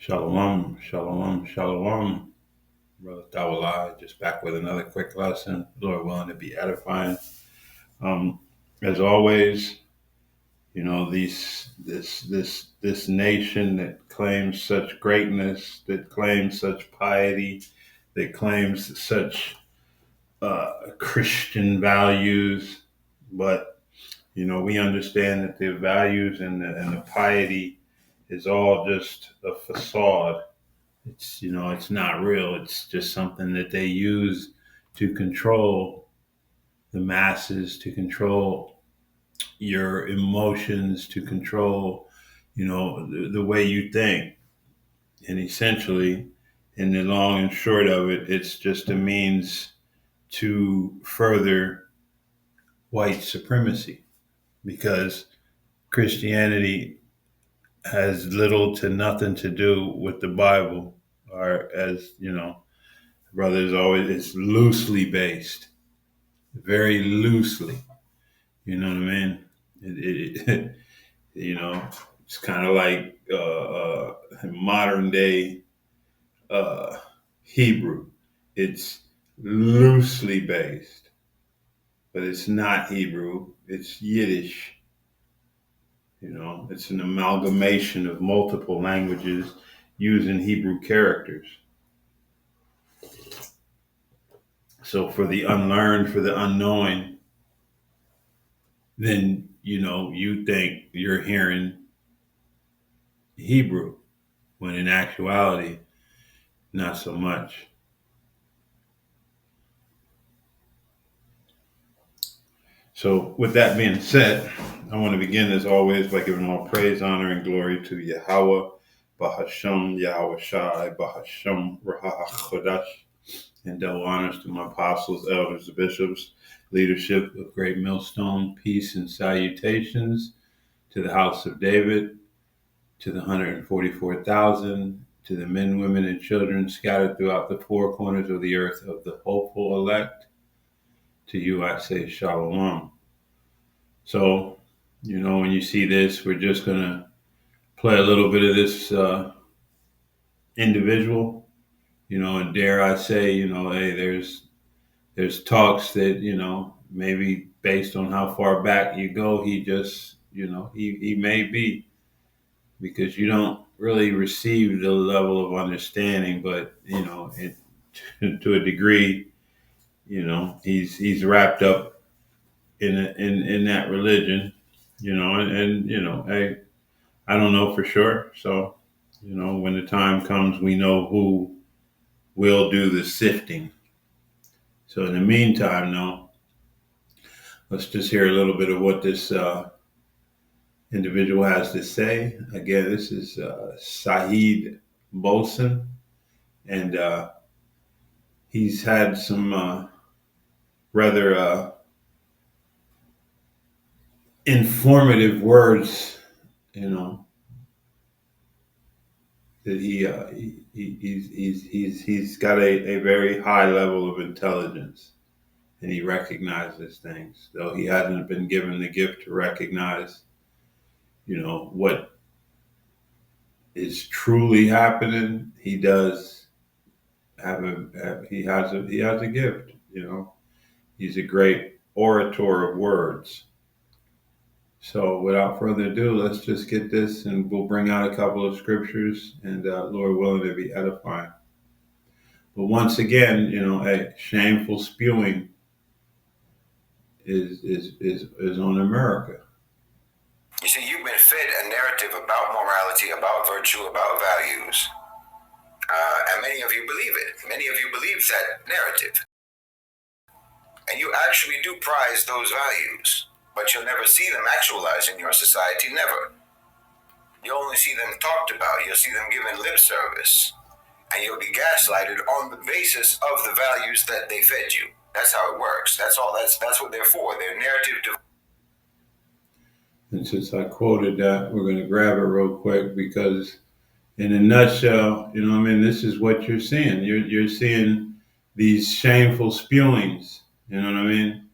Shalom, shalom, shalom. Brother Tawalai, just back with another quick lesson. Lord willing to be edifying. Um, as always, this nation that claims such greatness, that claims such piety, that claims such Christian values, but we understand that the values and the piety is all just a facade. It's not real. It's just something that they use to control the masses, to control your emotions, to control, the way you think. And essentially, in the long and short of it, it's just a means to further white supremacy because Christianity has little to nothing to do with the Bible, or as brothers always, it's loosely based, very loosely. You know what I mean? It it's kind of like modern day uh, Hebrew. It's loosely based, but it's not Hebrew. It's Yiddish. It's an amalgamation of multiple languages using Hebrew characters. So for the unlearned, for the unknowing, then you think you're hearing Hebrew when in actuality not so much. So with that being said, I want to begin as always by giving all praise, honor, and glory to Yahweh, Bahasham, Yahweh Shai, Bahasham, Raha Chodash, and double honors to my apostles, elders, bishops, leadership of Great Millstone, peace and salutations to the house of David, to the 144,000, to the men, women, and children scattered throughout the four corners of the earth of the hopeful elect. To you I say shalom. So, when you see this, we're just going to play a little bit of this individual, and dare I say, hey, there's talks that, maybe based on how far back you go, he just, he may be, because you don't really receive the level of understanding, but to a degree, he's wrapped up in that religion, and I don't know for sure. So, when the time comes, we know who will do the sifting. So in the meantime, though, let's just hear a little bit of what this individual has to say. Again, this is Saeed Bolson, and he's had some rather informative words, that he's got a very high level of intelligence, and he recognizes things, though he hasn't been given the gift to recognize, what is truly happening. He does he has a gift. He's a great orator of words. So without further ado, let's just get this, and we'll bring out a couple of scriptures, and Lord willing, to be edifying. But once again, a shameful spewing is on America. You see, you've been fed a narrative about morality, about virtue, about values. And many of you believe it. Many of you believe that narrative. And you actually do prize those values, but you'll never see them actualized in your society, never. You'll only see them talked about. You'll see them given lip service. And you'll be gaslighted on the basis of the values that they fed you. That's how it works. That's all. That's what they're for. They're narrative. And since I quoted that, we're going to grab it real quick, because in a nutshell, this is what you're seeing. You're seeing these shameful spewings. You know what I mean?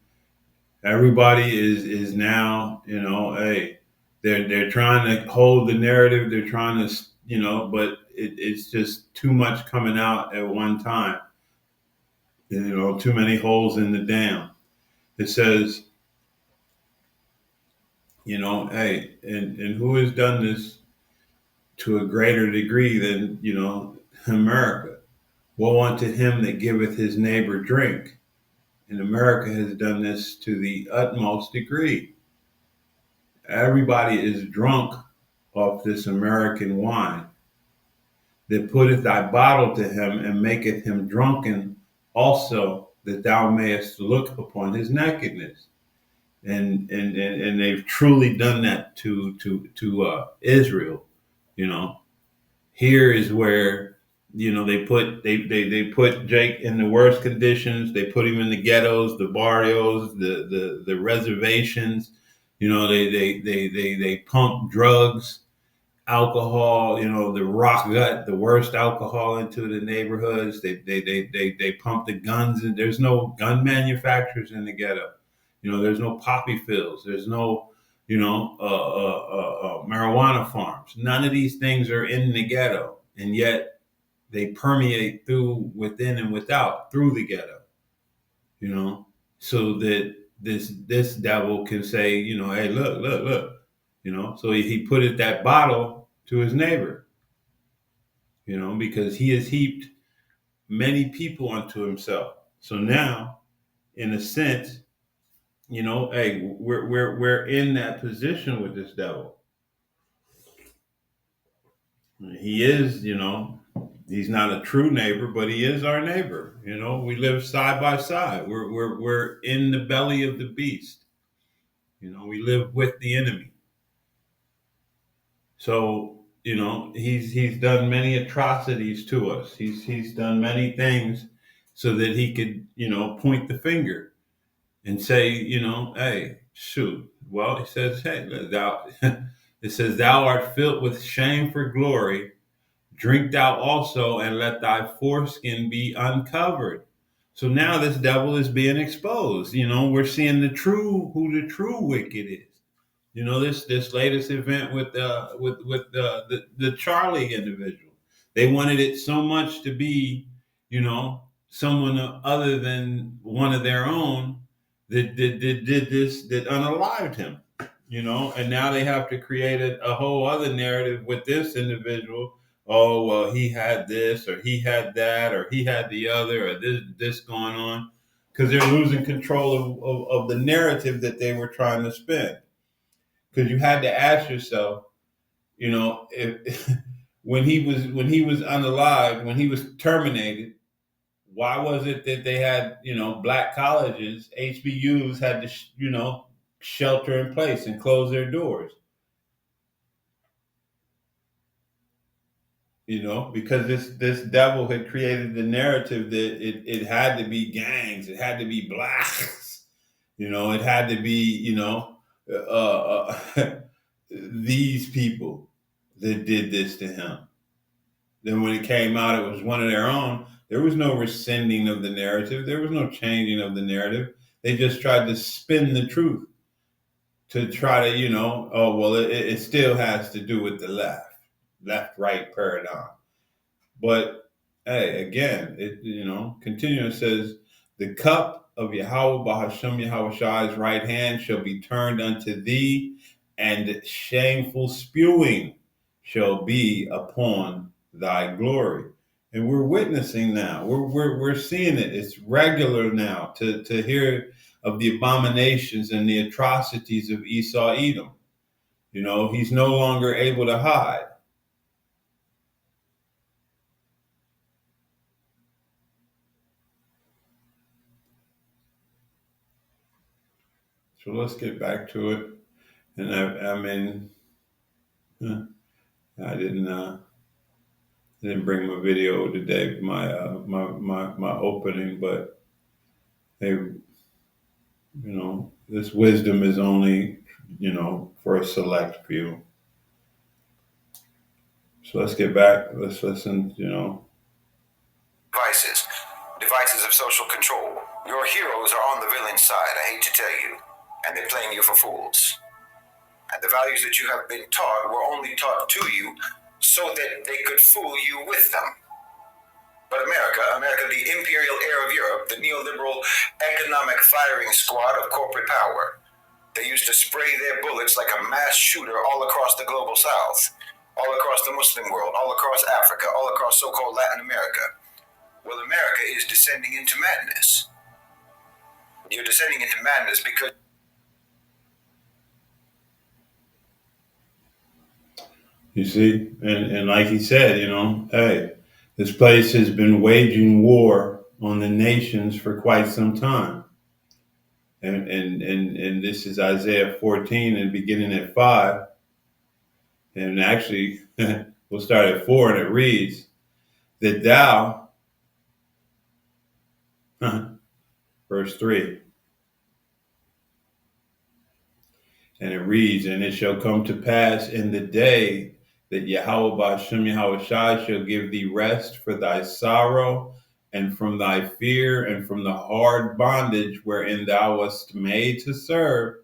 Everybody is now, hey, They're trying to hold the narrative. They're trying to, but it's just too much coming out at one time. Too many holes in the dam. It says, hey, and who has done this to a greater degree than, America? Woe unto him that giveth his neighbor drink. And America has done this to the utmost degree. Everybody is drunk off this American wine, that putteth thy bottle to him and maketh him drunken also, that thou mayest look upon his nakedness. And they've truly done that to Israel. You know, here is where they put Jake in the worst conditions. They put him in the ghettos, the barrios, the reservations. They pump drugs, alcohol, the rock gut, the worst alcohol into the neighborhoods. They pump the guns, and there's no gun manufacturers in the ghetto. There's no poppy fields. There's no, marijuana farms. None of these things are in the ghetto, and yet they permeate through within and without through the ghetto. So that this devil can say, hey, look. So he put it that bottle to his neighbor, because he has heaped many people unto himself. So now, in a sense, hey, we're in that position with this devil. He is, he's not a true neighbor, but he is our neighbor. We live side by side. We're in the belly of the beast. We live with the enemy. So, he's done many atrocities to us. He's done many things so that he could, point the finger and say, hey, shoot. Well, he says, hey, thou it says, thou art filled with shame for glory. Drink thou also, and let thy foreskin be uncovered. So now this devil is being exposed. We're seeing who the true wicked is. This latest event with the Charlie individual. They wanted it so much to be, someone other than one of their own that did this, that unalived him. And now they have to create a whole other narrative with this individual. Oh, well, he had this, or he had that, or he had the other, or this going on, because they're losing control of the narrative that they were trying to spin. Because you had to ask yourself, if when he was unalived, when he was terminated, why was it that they had, black colleges, HBUs had to, shelter in place and close their doors? Because this devil had created the narrative that it had to be gangs, it had to be blacks, it had to be, these people that did this to him. Then when it came out, it was one of their own. There was no rescinding of the narrative. There was no changing of the narrative. They just tried to spin the truth to try to, oh, well, it still has to do with the left-right paradigm. But hey, again, it continuing says, the cup of Yahweh Bahashem Yahweh Shai's right hand shall be turned unto thee, and shameful spewing shall be upon thy glory. And we're witnessing now. We're seeing it. It's regular now to hear of the abominations and the atrocities of Esau Edom. He's no longer able to hide. So let's get back to it. And I mean, I didn't bring my video today, my opening, but hey, this wisdom is only, for a select few. So let's get back. Let's listen. Devices of social control. Your heroes are on the villain's side, I hate to tell you, and they're playing you for fools. And the values that you have been taught were only taught to you so that they could fool you with them. But America, the imperial heir of Europe, the neoliberal economic firing squad of corporate power, they used to spray their bullets like a mass shooter all across the global south, all across the Muslim world, all across Africa, all across so-called Latin America. Well, America is descending into madness. You're descending into madness because... You see, and like he said, hey, this place has been waging war on the nations for quite some time. And this is Isaiah 14 and beginning at 5. And actually, we'll start at 4, and it reads, that thou, verse 3, and it reads, and it shall come to pass in the day that Yahweh Ba'Shem Yahweh Shai shall give thee rest for thy sorrow and from thy fear and from the hard bondage wherein thou wast made to serve.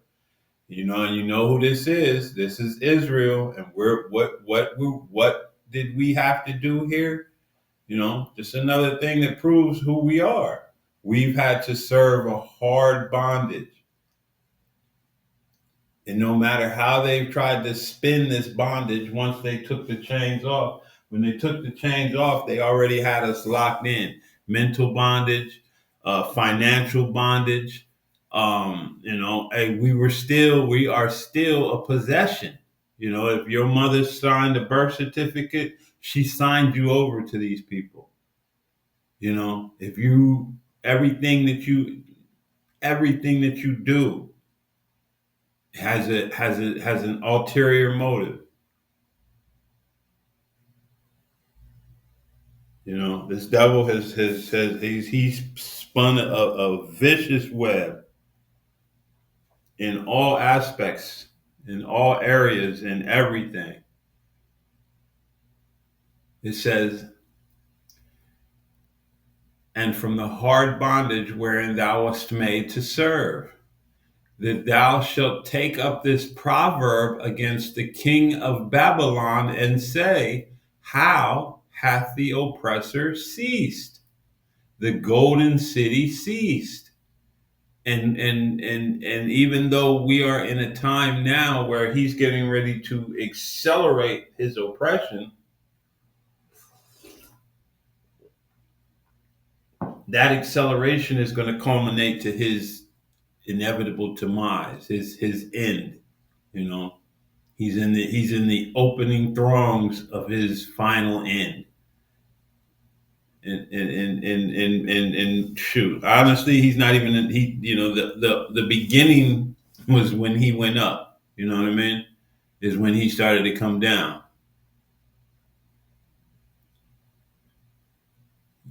And you know who this is. This is Israel. And what did we have to do here? Just another thing that proves who we are. We've had to serve a hard bondage. And no matter how they've tried to spin this bondage, once they took the chains off, when they took the chains off, they already had us locked in. Mental bondage, financial bondage. Hey, we are still a possession. If your mother signed a birth certificate, she signed you over to these people. If you everything that you do has an ulterior motive. This devil he's spun a vicious web in all aspects, in all areas, in everything. It says, and from the hard bondage wherein thou wast made to serve, that thou shalt take up this proverb against the king of Babylon and say, how hath the oppressor ceased? The golden city ceased. And even though we are in a time now where he's getting ready to accelerate his oppression, that acceleration is going to culminate to his inevitable demise, his end. You know, he's in the opening throngs of his final end. And shoot, honestly, he's not even the beginning was when he went up. You know what I mean? Is when he started to come down.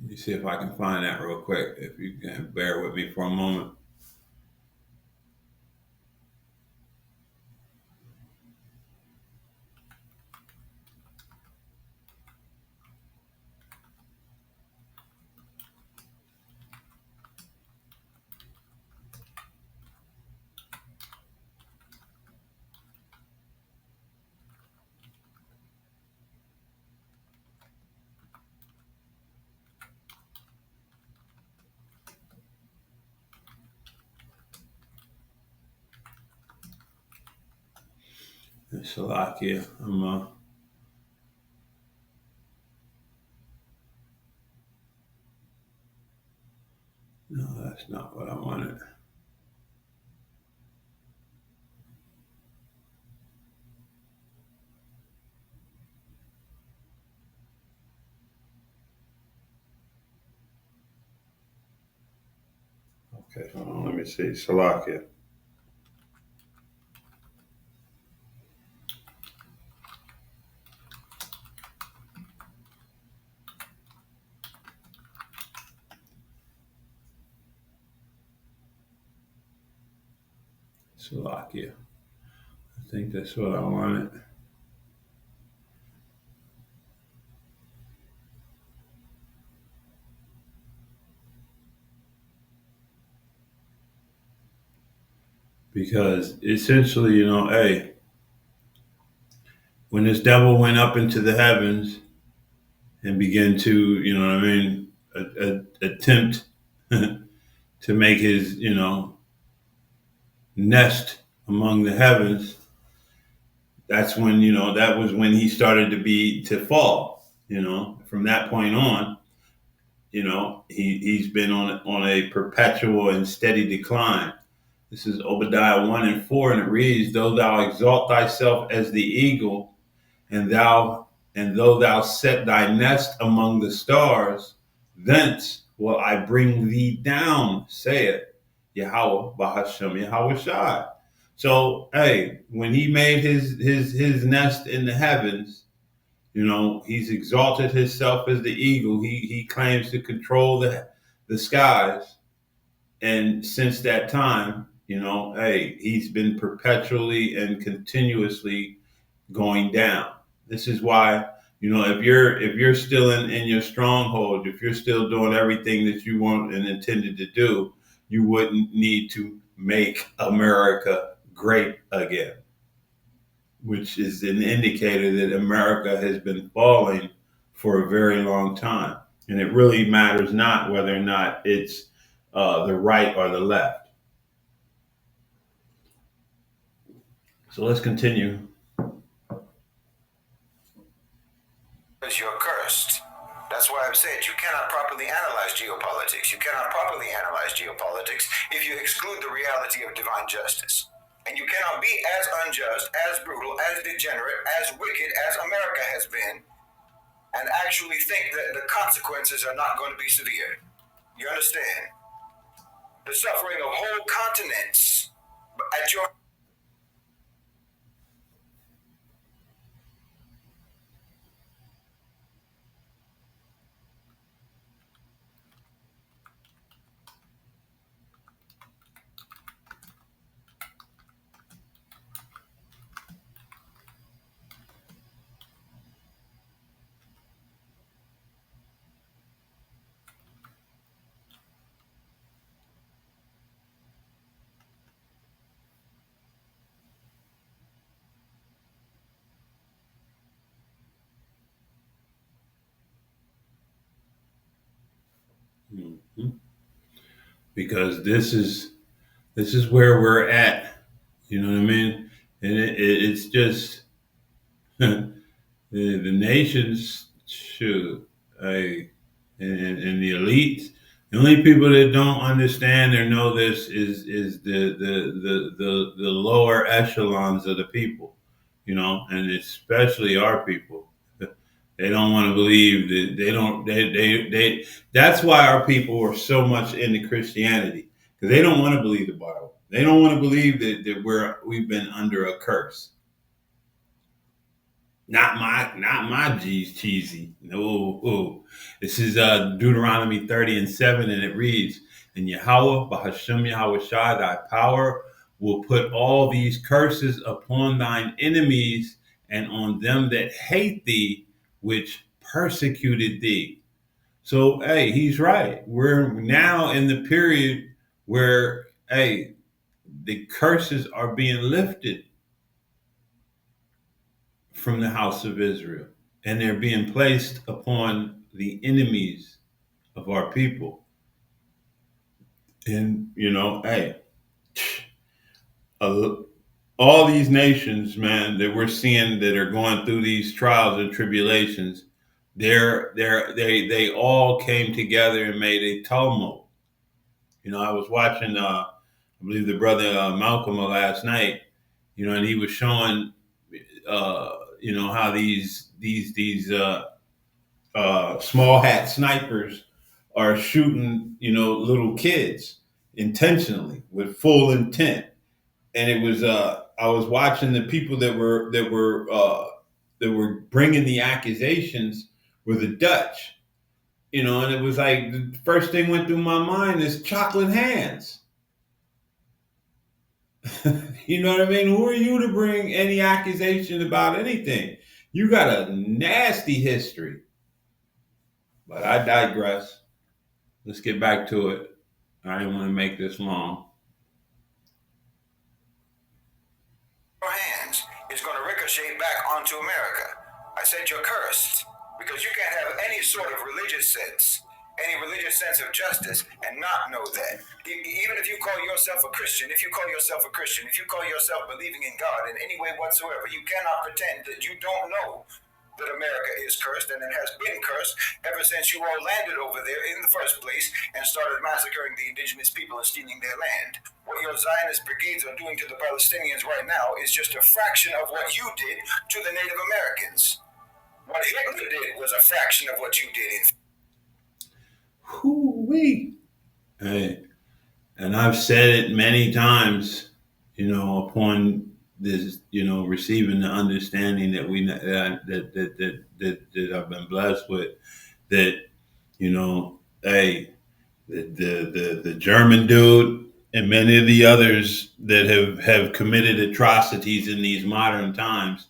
Let me see if I can find that real quick. If you can bear with me for a moment. Slovakia. No, that's not what I wanted. Okay, hold on. Let me see. Slovakia. Slovakia. I think that's what I wanted. Because essentially, hey, when this devil went up into the heavens and began to, attempt to make his, nest among the heavens, that's when, that was when he started to fall. From that point on, he's been on a perpetual and steady decline. This is Obadiah 1 and 4, and it reads, "Though thou exalt thyself as the eagle, and thou and though thou set thy nest among the stars, thence will I bring thee down, saith Yahweh Bahashem Yahweh Shai." So, hey, when he made his nest in the heavens, he's exalted himself as the eagle. He claims to control the skies, and since that time, hey, he's been perpetually and continuously going down. This is why, if you're still in your stronghold, if you're still doing everything that you want and intended to do, you wouldn't need to make America great again, which is an indicator that America has been falling for a very long time. And it really matters not whether or not it's the right or the left. So let's continue. Because you're cursed. That's why I've said you cannot properly analyze geopolitics. You cannot properly analyze geopolitics if you exclude the reality of divine justice. And you cannot be as unjust, as brutal, as degenerate, as wicked as America has been, and actually think that the consequences are not going to be severe. You understand? The suffering of whole continents at your Mhm. Because this is where we're at. You know what I mean? And it's just the nations should, I and the elites. The only people that don't understand or know this is the lower echelons of the people, and especially our people. They don't want to believe that they don't they that's why our people are so much into Christianity, because they don't want to believe the Bible. They don't want to believe that we've been under a curse. Not my G's cheesy. No, oh. This is Deuteronomy 30:7, and it reads, "And Yahweh, Bahashem Yahweh Shai, thy power will put all these curses upon thine enemies and on them that hate thee, which persecuted thee." So, hey, he's right. We're now in the period where, hey, the curses are being lifted from the house of Israel, and they're being placed upon the enemies of our people. And hey, uh, all these nations, man, that we're seeing that are going through these trials and tribulations, they all came together and made a tumult. I was watching, I believe the brother Malcolm last night, and he was showing, how these small hat snipers are shooting, little kids intentionally with full intent. And it was, I was watching the people that were bringing the accusations were the Dutch, and it was like the first thing went through my mind is chocolate hands. You know what I mean? Who are you to bring any accusation about anything? You got a nasty history. But I digress. Let's get back to it. I didn't want to make this long. hands is going to ricochet back onto to America. I said you're cursed because you can't have any sort of religious sense, any religious sense of justice, and not know that. Even if you call yourself a Christian, if you call yourself believing in God in any way whatsoever, you cannot pretend that you don't know that America is cursed, and it has been cursed ever since you all landed over there in the first place and started massacring the indigenous people and stealing their land. What your Zionist brigades are doing to the Palestinians right now is just a fraction of what you did to the Native Americans. What Hitler did was a fraction of what you did. Whoo-wee. Hey, and I've said it many times, upon this, receiving the understanding that that I've been blessed with, that, hey, the German dude and many of the others that have committed atrocities in these modern times,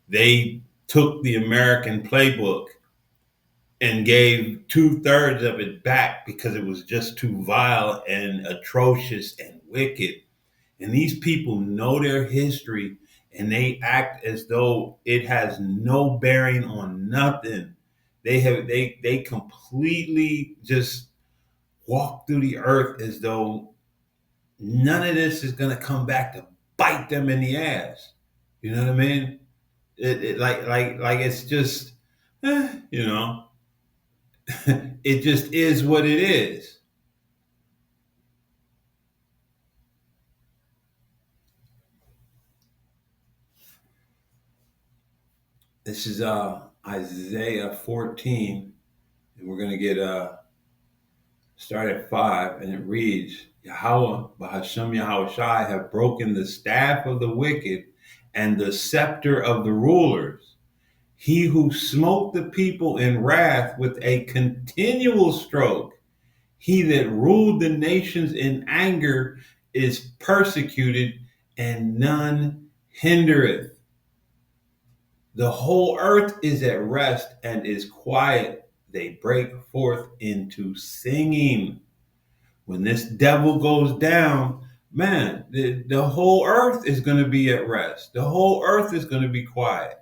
they took the American playbook and gave 2/3 of it back because it was just too vile and atrocious and wicked. And these people know their history and they act as though it has no bearing on nothing. They completely just walk through the earth as though none of this is gonna come back to bite them in the ass. You know what I mean? Like it's just, you know, it just is what it is. This is Isaiah 14, and we're gonna get start at 5, and it reads, Yahweh, Bahashem Yahweh Shai, have broken the staff of the wicked and the scepter of the rulers. He who smote the people in wrath with a continual stroke, he that ruled the nations in anger, is persecuted, and none hindereth. The whole earth is at rest and is quiet. They break forth into singing. When this devil goes down, man, the whole earth is going to be at rest. The whole earth is going to be quiet,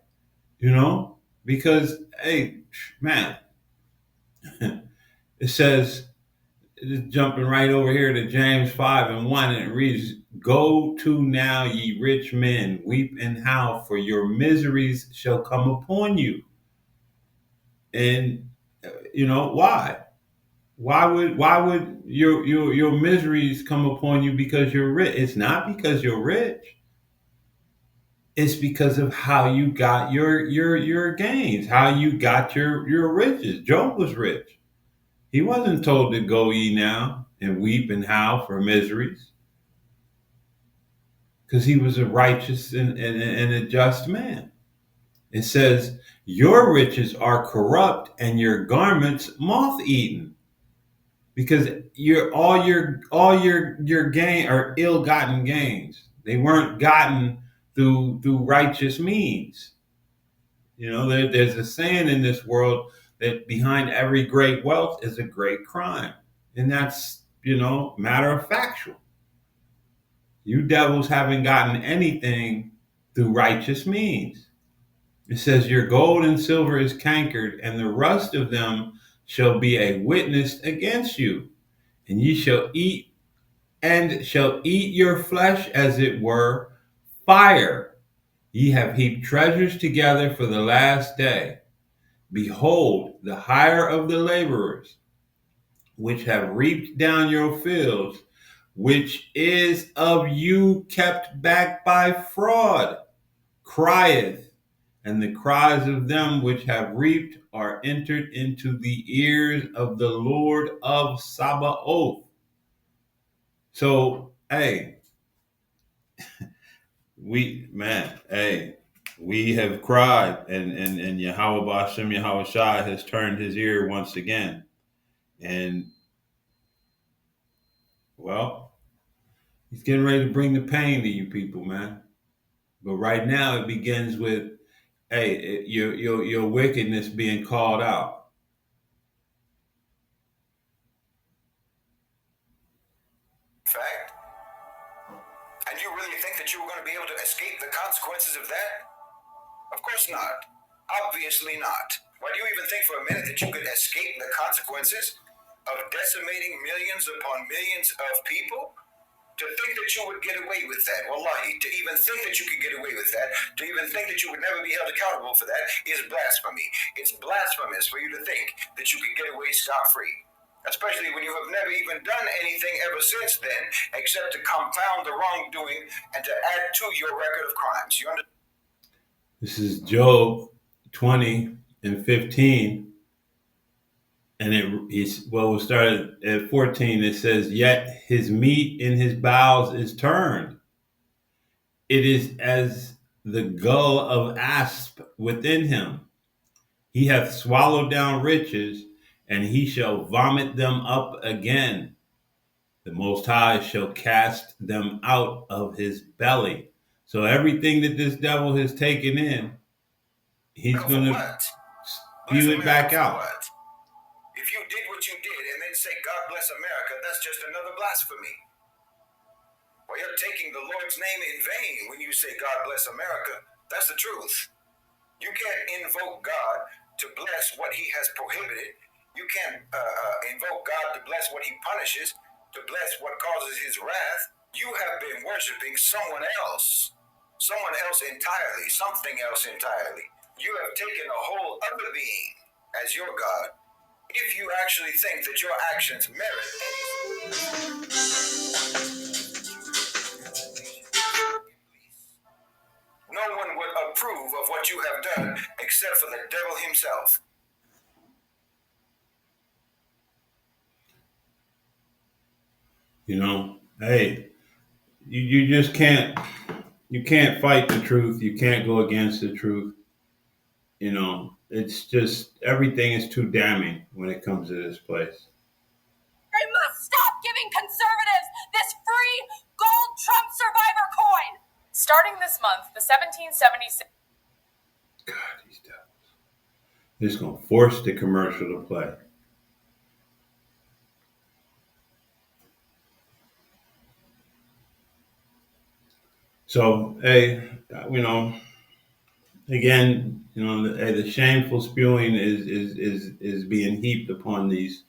because, hey, man, it says, just jumping right over here to James 5:1, and it reads, Go to now, ye rich men, weep and howl, for your miseries shall come upon you. And why? Why would your miseries come upon you because you're rich? It's not because you're rich. It's because of how you got your gains, how you got your riches. Job was rich. He wasn't told to go ye now and weep and howl for miseries, because he was a righteous and a just man. It says, Your riches are corrupt and your garments moth eaten, because all your gain are ill-gotten gains. They weren't gotten through righteous means. There's a saying in this world that behind every great wealth is a great crime, and that's matter of factual. You devils haven't gotten anything through righteous means. It says, Your gold and silver is cankered, and the rust of them shall be a witness against you. And ye shall eat your flesh as it were fire. Ye have heaped treasures together for the last day. Behold, the hire of the laborers, which have reaped down your fields, which is of you kept back by fraud, crieth, and the cries of them which have reaped are entered into the ears of the Lord of Sabaoth. So, hey, we have cried, and Yahweh Bashem Yahweh Shai has turned his ear once again. And, well, he's getting ready to bring the pain to you people, man. But right now it begins with, hey, your wickedness being called out. Fact. And you really think that you were going to be able to escape the consequences of that? Of course not. Obviously not. Why do you even think for a minute that you could escape the consequences of decimating millions upon millions of people? To think that you would get away with that, wallahi, to even think that you could get away with that, to even think that you would never be held accountable for that is blasphemy. It's blasphemous for you to think that you could get away scot-free. Especially when you have never even done anything ever since then, except to compound the wrongdoing and to add to your record of crimes. You understand? This is Job 20 and 15. And we'll start at 14. It says, "Yet his meat in his bowels is turned. It is as the gull of asp within him. He hath swallowed down riches, and he shall vomit them up again. The Most High shall cast them out of his belly." So everything that this devil has taken in, he's going to spew it back out. What? If you did what you did and then say, God bless America, that's just another blasphemy. Well, you're taking the Lord's name in vain when you say, God bless America. That's the truth. You can't invoke God to bless what he has prohibited. You can't invoke God to bless what he punishes, to bless what causes his wrath. You have been worshiping someone else entirely, something else entirely. You have taken a whole other being as your God. If you actually think that your actions merit no one would approve of what you have done except for the devil himself. Hey, you just can't fight the truth. You can't go against the truth. It's just everything is too damning when it comes to this place. They must stop giving conservatives this free gold Trump survivor coin. Starting this month, the 1776. God, these devils. They're just going to force the commercial to play. So, hey, again, the shameful spewing is being heaped upon these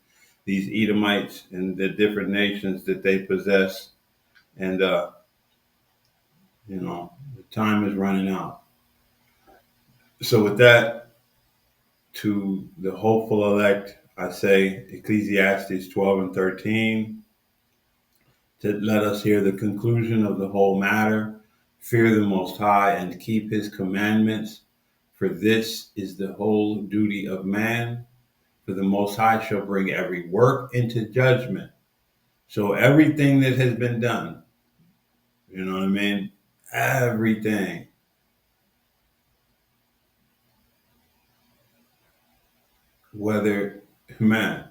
Edomites and the different nations that they possess, and the time is running out. So, with that, to the hopeful elect, I say Ecclesiastes 12 and 13. To let us hear the conclusion of the whole matter, fear the Most High and keep his commandments, for this is the whole duty of man. For the Most High shall bring every work into judgment. So everything that has been done, you know what I mean? Everything. Whether, man,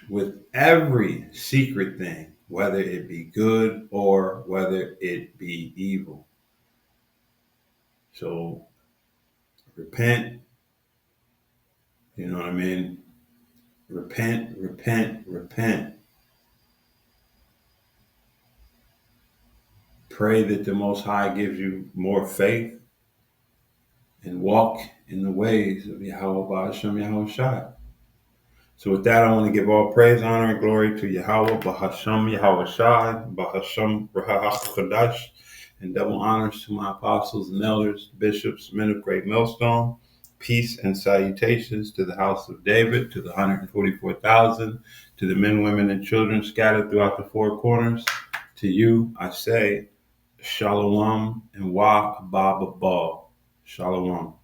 with every secret thing, whether it be good or whether it be evil. So repent, you know what I mean? Repent, repent, repent. Pray that the Most High gives you more faith and walk in the ways of Yahweh Ba'ashem Yahweh Shai. So with that, I want to give all praise, honor, and glory to Yahweh Ba'ashem Yahweh Shai, Ba'ashem Rahach Kodash, and double honors to my apostles and elders, bishops, men of great millstone. Peace and salutations to the house of David, to the 144,000, to the men, women, and children scattered throughout the four corners. To you, I say, Shalom and Wa Ba Ba Ba. Shalom.